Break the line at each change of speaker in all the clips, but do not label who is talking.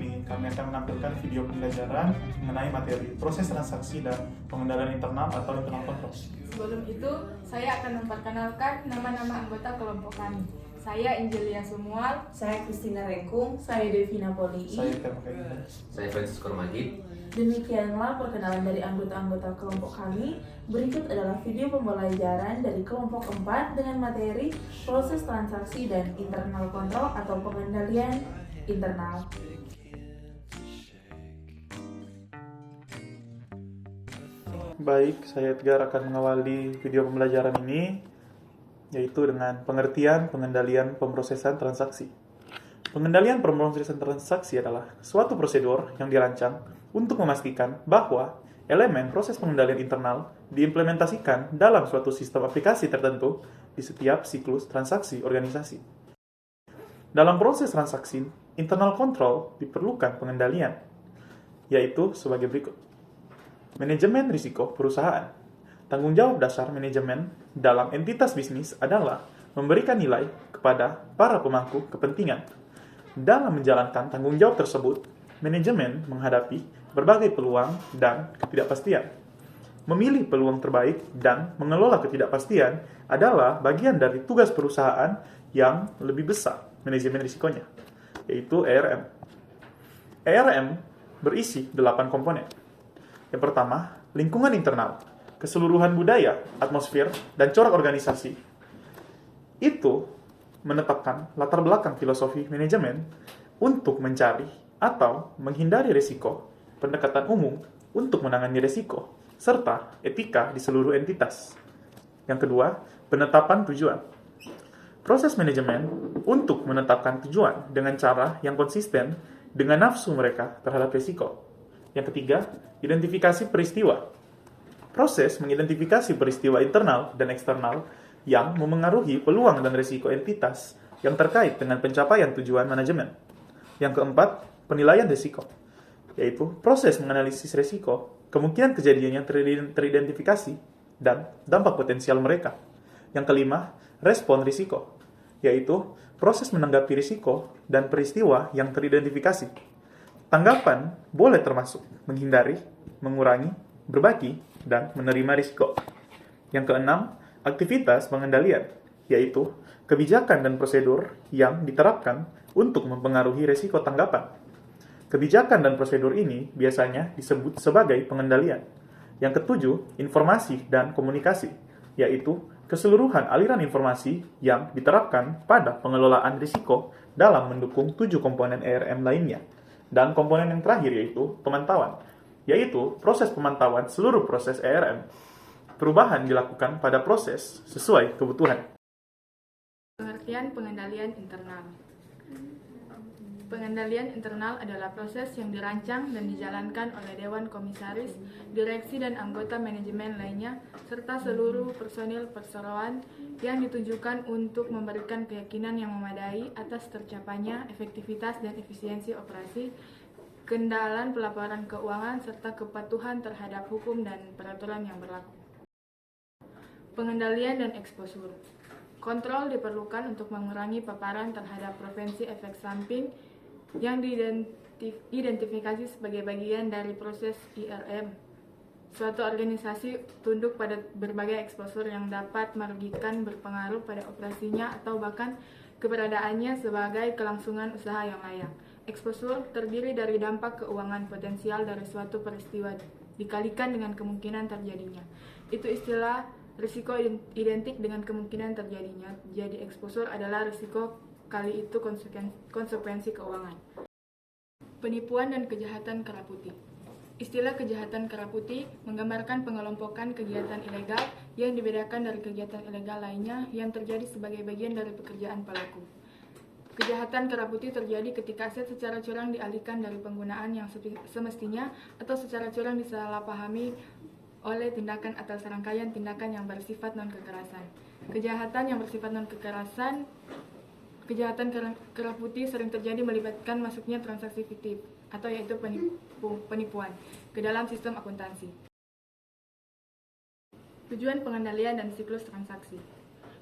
ini kami akan menampilkan video pembelajaran mengenai materi proses transaksi dan pengendalian internal atau internal control.
Sebelum itu, saya akan memperkenalkan nama-nama anggota kelompok kami. Saya Angelia Sumual.
Saya Christina Rengkung. Saya Devina Polii.
Saya Kevin.
Saya Francisco Magid.
Demikianlah perkenalan dari anggota-anggota kelompok kami. Berikut adalah video pembelajaran dari kelompok 4 dengan materi proses transaksi dan internal kontrol atau pengendalian internal.
Baik, saya Edgar akan mengawali video pembelajaran ini, yaitu dengan pengertian, pengendalian, pemrosesan transaksi. Pengendalian pemrosesan transaksi adalah suatu prosedur yang dirancang untuk memastikan bahwa elemen proses pengendalian internal diimplementasikan dalam suatu sistem aplikasi tertentu di setiap siklus transaksi organisasi. Dalam proses transaksi, internal control diperlukan pengendalian, yaitu sebagai berikut. Manajemen risiko perusahaan. Tanggung jawab dasar manajemen dalam entitas bisnis adalah memberikan nilai kepada para pemangku kepentingan. Dalam menjalankan tanggung jawab tersebut, manajemen menghadapi berbagai peluang dan ketidakpastian. Memilih peluang terbaik dan mengelola ketidakpastian adalah bagian dari tugas perusahaan yang lebih besar manajemen risikonya, yaitu ERM. ERM berisi 8 komponen. Yang pertama, lingkungan internal, keseluruhan budaya, atmosfer, dan corak organisasi. Itu menetapkan latar belakang filosofi manajemen untuk mencari atau menghindari risiko, pendekatan umum untuk menangani risiko, serta etika di seluruh entitas. Yang kedua, penetapan tujuan. Proses manajemen untuk menetapkan tujuan dengan cara yang konsisten dengan nafsu mereka terhadap risiko. Yang ketiga, identifikasi peristiwa. Proses mengidentifikasi peristiwa internal dan eksternal yang memengaruhi peluang dan risiko entitas yang terkait dengan pencapaian tujuan manajemen. Yang keempat, penilaian risiko, yaitu proses menganalisis risiko, kemungkinan kejadian yang teridentifikasi, dan dampak potensial mereka. Yang kelima, respon risiko, yaitu proses menanggapi risiko dan peristiwa yang teridentifikasi. Tanggapan boleh termasuk menghindari, mengurangi, berbagi, dan menerima risiko. Yang keenam, aktivitas pengendalian, yaitu kebijakan dan prosedur yang diterapkan untuk mempengaruhi risiko tanggapan. Kebijakan dan prosedur ini biasanya disebut sebagai pengendalian. Yang ketujuh, informasi dan komunikasi, yaitu keseluruhan aliran informasi yang diterapkan pada pengelolaan risiko dalam mendukung 7 komponen ERM lainnya. Dan komponen yang terakhir yaitu pemantauan, yaitu proses pemantauan seluruh proses ERM. Perubahan dilakukan pada proses sesuai kebutuhan.
Pengertian pengendalian internal. Pengendalian internal adalah proses yang dirancang dan dijalankan oleh Dewan Komisaris, direksi dan anggota manajemen lainnya, serta seluruh personil perseroan yang ditujukan untuk memberikan keyakinan yang memadai atas tercapainya efektivitas dan efisiensi operasi, kendalian pelaporan keuangan, serta kepatuhan terhadap hukum dan peraturan yang berlaku. Pengendalian dan eksposur. Kontrol diperlukan untuk mengurangi paparan terhadap prevensi efek samping yang diidentifikasi sebagai bagian dari proses IRM. Suatu organisasi tunduk pada berbagai eksposur yang dapat merugikan, berpengaruh pada operasinya atau bahkan keberadaannya sebagai kelangsungan usaha yang layak. Eksposur terdiri dari dampak keuangan potensial dari suatu peristiwa dikalikan dengan kemungkinan terjadinya. Itu istilah risiko identik dengan kemungkinan terjadinya. Jadi eksposur adalah risiko kali itu konsekuensi keuangan. Penipuan dan kejahatan kera putih. Istilah kejahatan kera putih menggambarkan pengelompokan kegiatan ilegal yang dibedakan dari kegiatan ilegal lainnya yang terjadi sebagai bagian dari pekerjaan pelaku. Kejahatan kera putih terjadi ketika aset secara curang dialihkan dari penggunaan yang semestinya atau secara curang disalahpahami oleh tindakan atau serangkaian tindakan yang bersifat non-kekerasan. Kejahatan kera putih sering terjadi melibatkan masuknya transaksi fiktif atau yaitu penipuan ke dalam sistem akuntansi. Tujuan pengendalian dan siklus transaksi.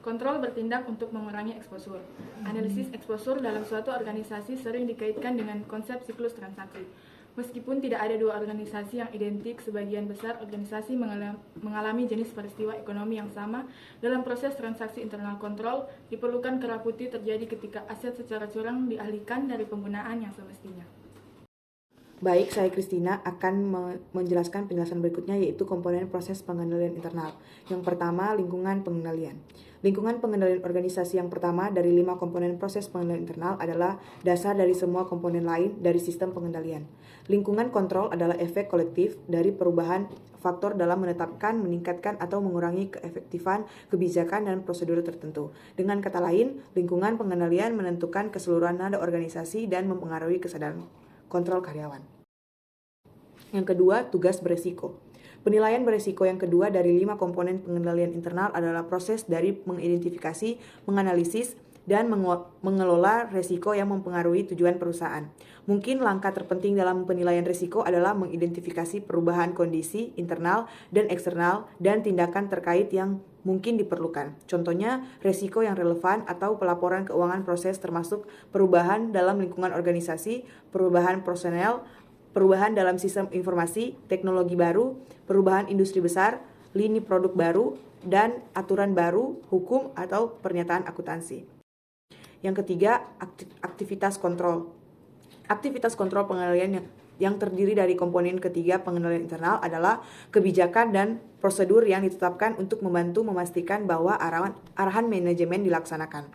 Kontrol bertindak untuk mengurangi eksposur. Analisis eksposur dalam suatu organisasi sering dikaitkan dengan konsep siklus transaksi. Meskipun tidak ada dua organisasi yang identik, sebagian besar organisasi mengalami jenis peristiwa ekonomi yang sama. Dalam proses transaksi internal kontrol, diperlukan kerah putih terjadi ketika aset secara curang dialihkan dari penggunaan yang semestinya.
Baik, saya Christina akan menjelaskan penjelasan berikutnya, yaitu komponen proses pengendalian internal. Yang pertama, lingkungan pengendalian. Lingkungan pengendalian organisasi yang pertama dari 5 komponen proses pengendalian internal adalah dasar dari semua komponen lain dari sistem pengendalian. Lingkungan kontrol adalah efek kolektif dari perubahan faktor dalam menetapkan, meningkatkan, atau mengurangi keefektifan kebijakan dan prosedur tertentu. Dengan kata lain, lingkungan pengendalian menentukan keseluruhan nada organisasi dan mempengaruhi kesadaran kontrol karyawan. Yang kedua, tugas beresiko. Penilaian beresiko yang kedua dari 5 komponen pengendalian internal adalah proses dari mengidentifikasi, menganalisis, dan mengelola resiko yang mempengaruhi tujuan perusahaan. Mungkin langkah terpenting dalam penilaian risiko adalah mengidentifikasi perubahan kondisi internal dan eksternal dan tindakan terkait yang mungkin diperlukan. Contohnya, risiko yang relevan atau pelaporan keuangan proses termasuk perubahan dalam lingkungan organisasi, perubahan personel, perubahan dalam sistem informasi, teknologi baru, perubahan industri besar, lini produk baru, dan aturan baru, hukum, atau pernyataan akuntansi. Yang ketiga, aktivitas kontrol. Aktivitas kontrol pengendalian yang terdiri dari komponen ketiga pengendalian internal adalah kebijakan dan prosedur yang ditetapkan untuk membantu memastikan bahwa arahan manajemen dilaksanakan.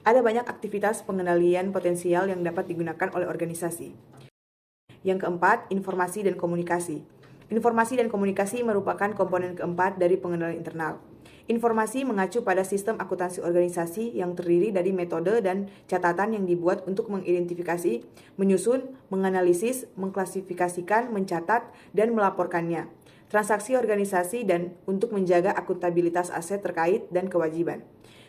Ada banyak aktivitas pengendalian potensial yang dapat digunakan oleh organisasi. Yang keempat, informasi dan komunikasi. Informasi dan komunikasi merupakan komponen keempat dari pengendalian internal. Informasi mengacu pada sistem akuntansi organisasi yang terdiri dari metode dan catatan yang dibuat untuk mengidentifikasi, menyusun, menganalisis, mengklasifikasikan, mencatat, dan melaporkannya. Transaksi organisasi dan untuk menjaga akuntabilitas aset terkait dan kewajiban.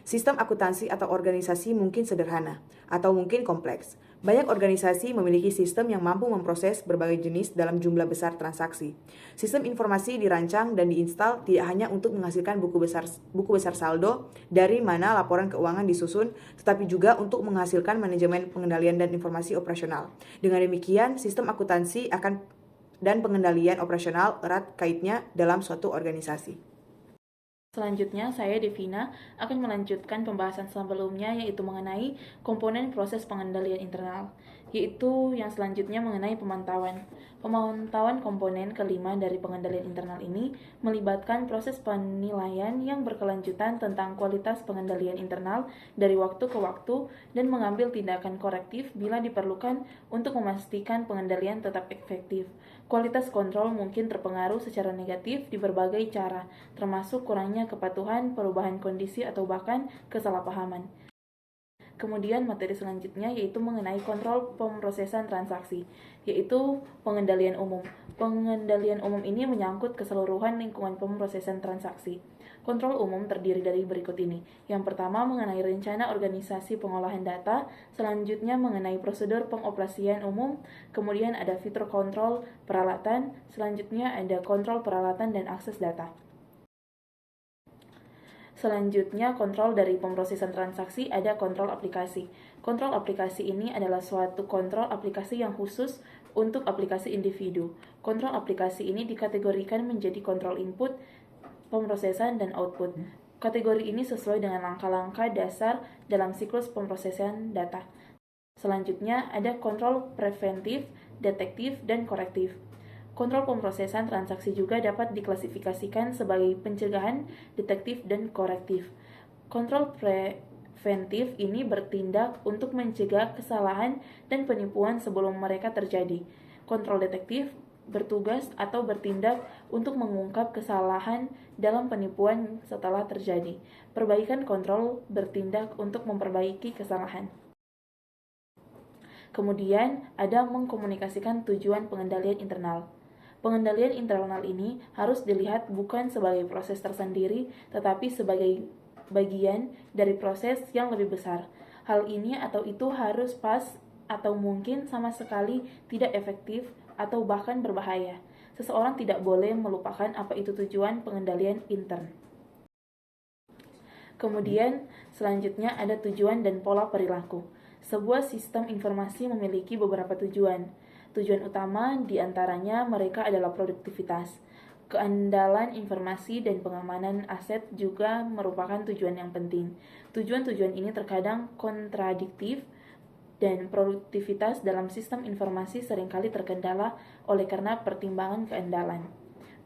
Sistem akuntansi atau organisasi mungkin sederhana atau mungkin kompleks. Banyak organisasi memiliki sistem yang mampu memproses berbagai jenis dalam jumlah besar transaksi. Sistem informasi dirancang dan diinstal tidak hanya untuk menghasilkan buku besar saldo dari mana laporan keuangan disusun, tetapi juga untuk menghasilkan manajemen pengendalian dan informasi operasional. Dengan demikian, sistem akuntansi dan pengendalian operasional erat kaitnya dalam suatu organisasi.
Selanjutnya, saya Devina akan melanjutkan pembahasan sebelumnya, yaitu mengenai komponen proses pengendalian internal, yaitu yang selanjutnya mengenai pemantauan. Pemantauan komponen kelima dari pengendalian internal ini melibatkan proses penilaian yang berkelanjutan tentang kualitas pengendalian internal dari waktu ke waktu dan mengambil tindakan korektif bila diperlukan untuk memastikan pengendalian tetap efektif. Kualitas kontrol mungkin terpengaruh secara negatif di berbagai cara, termasuk kurangnya kepatuhan, perubahan kondisi, atau bahkan kesalahpahaman. Kemudian materi selanjutnya yaitu mengenai kontrol pemrosesan transaksi, yaitu pengendalian umum. Pengendalian umum ini menyangkut keseluruhan lingkungan pemrosesan transaksi. Kontrol umum terdiri dari berikut ini. Yang pertama mengenai rencana organisasi pengolahan data, selanjutnya mengenai prosedur pengoperasian umum, kemudian ada fitur kontrol peralatan, selanjutnya ada kontrol peralatan dan akses data. Selanjutnya, kontrol dari pemrosesan transaksi ada kontrol aplikasi. Kontrol aplikasi ini adalah suatu kontrol aplikasi yang khusus untuk aplikasi individu. Kontrol aplikasi ini dikategorikan menjadi kontrol input, pemrosesan, dan output. Kategori ini sesuai dengan langkah-langkah dasar dalam siklus pemrosesan data. Selanjutnya, ada kontrol preventif, detektif, dan korektif. Kontrol pemrosesan transaksi juga dapat diklasifikasikan sebagai pencegahan, detektif, dan korektif. Kontrol preventif ini bertindak untuk mencegah kesalahan dan penipuan sebelum mereka terjadi. Kontrol detektif bertugas atau bertindak untuk mengungkap kesalahan dalam penipuan setelah terjadi. Perbaikan kontrol bertindak untuk memperbaiki kesalahan. Kemudian ada mengkomunikasikan tujuan pengendalian internal. Pengendalian internal ini harus dilihat bukan sebagai proses tersendiri, tetapi sebagai bagian dari proses yang lebih besar. Hal ini atau itu harus pas atau mungkin sama sekali tidak efektif atau bahkan berbahaya. Seseorang tidak boleh melupakan apa itu tujuan pengendalian intern. Kemudian, selanjutnya ada tujuan dan pola perilaku. Sebuah sistem informasi memiliki beberapa tujuan. Tujuan utama diantaranya mereka adalah produktivitas. Keandalan informasi dan pengamanan aset juga merupakan tujuan yang penting. Tujuan-tujuan ini terkadang kontradiktif dan produktivitas dalam sistem informasi seringkali terkendala oleh karena pertimbangan keandalan.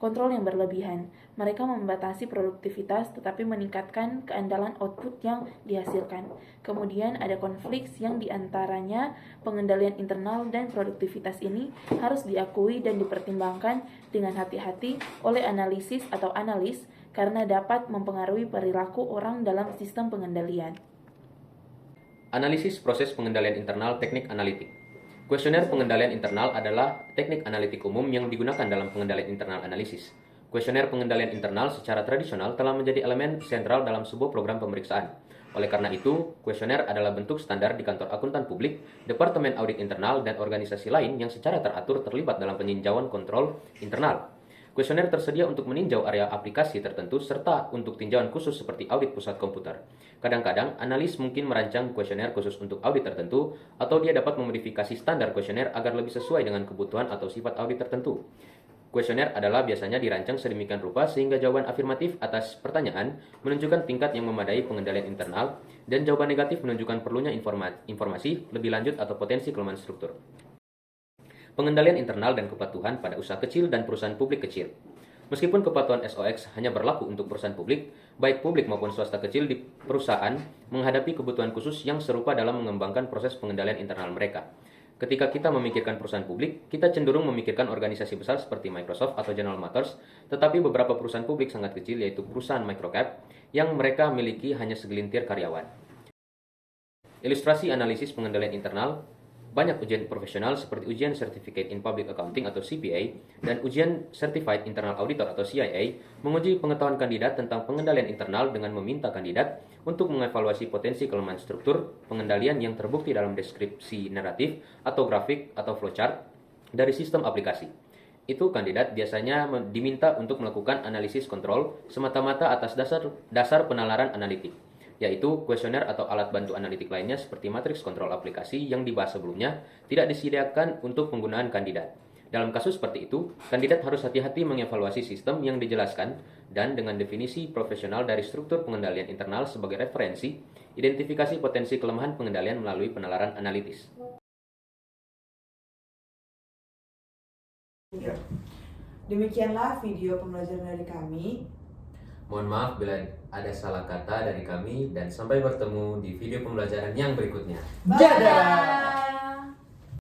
Kontrol yang berlebihan. Mereka membatasi produktivitas tetapi meningkatkan keandalan output yang dihasilkan. Kemudian ada konflik yang diantaranya pengendalian internal dan produktivitas ini harus diakui dan dipertimbangkan dengan hati-hati oleh analisis atau analis karena dapat mempengaruhi perilaku orang dalam sistem pengendalian.
Analisis proses pengendalian internal teknik analitik. Kuesioner pengendalian internal adalah teknik analitik umum yang digunakan dalam pengendalian internal analisis. Kuesioner pengendalian internal secara tradisional telah menjadi elemen sentral dalam sebuah program pemeriksaan. Oleh karena itu, kuesioner adalah bentuk standar di kantor akuntan publik, departemen audit internal, dan organisasi lain yang secara teratur terlibat dalam peninjauan kontrol internal. Kuesioner tersedia untuk meninjau area aplikasi tertentu serta untuk tinjauan khusus seperti audit pusat komputer. Kadang-kadang, analis mungkin merancang kuesioner khusus untuk audit tertentu atau dia dapat memodifikasi standar kuesioner agar lebih sesuai dengan kebutuhan atau sifat audit tertentu. Kuesioner adalah biasanya dirancang sedemikian rupa sehingga jawaban afirmatif atas pertanyaan menunjukkan tingkat yang memadai pengendalian internal dan jawaban negatif menunjukkan perlunya informasi lebih lanjut atau potensi kelemahan struktur. Pengendalian internal dan kepatuhan pada usaha kecil dan perusahaan publik kecil. Meskipun kepatuhan SOX hanya berlaku untuk perusahaan publik, baik publik maupun swasta kecil di perusahaan menghadapi kebutuhan khusus yang serupa dalam mengembangkan proses pengendalian internal mereka. Ketika kita memikirkan perusahaan publik, kita cenderung memikirkan organisasi besar seperti Microsoft atau General Motors, tetapi beberapa perusahaan publik sangat kecil yaitu perusahaan microcap yang mereka miliki hanya segelintir karyawan. Ilustrasi analisis pengendalian internal. Banyak ujian profesional seperti ujian Certificate in Public Accounting atau CPA dan ujian Certified Internal Auditor atau CIA menguji pengetahuan kandidat tentang pengendalian internal dengan meminta kandidat untuk mengevaluasi potensi kelemahan struktur pengendalian yang terbukti dalam deskripsi naratif atau grafik atau flowchart dari sistem aplikasi. Itu kandidat biasanya diminta untuk melakukan analisis kontrol semata-mata atas dasar penalaran analitik, yaitu kuesioner atau alat bantu analitik lainnya seperti matriks kontrol aplikasi yang dibahas sebelumnya tidak disediakan untuk penggunaan kandidat. Dalam kasus seperti itu, kandidat harus hati-hati mengevaluasi sistem yang dijelaskan dan dengan definisi profesional dari struktur pengendalian internal sebagai referensi, identifikasi potensi kelemahan pengendalian melalui penalaran analitis.
Demikianlah video pembelajaran dari kami.
Mohon maaf bila ada salah kata dari kami dan sampai bertemu di video pembelajaran yang berikutnya.
Dadah!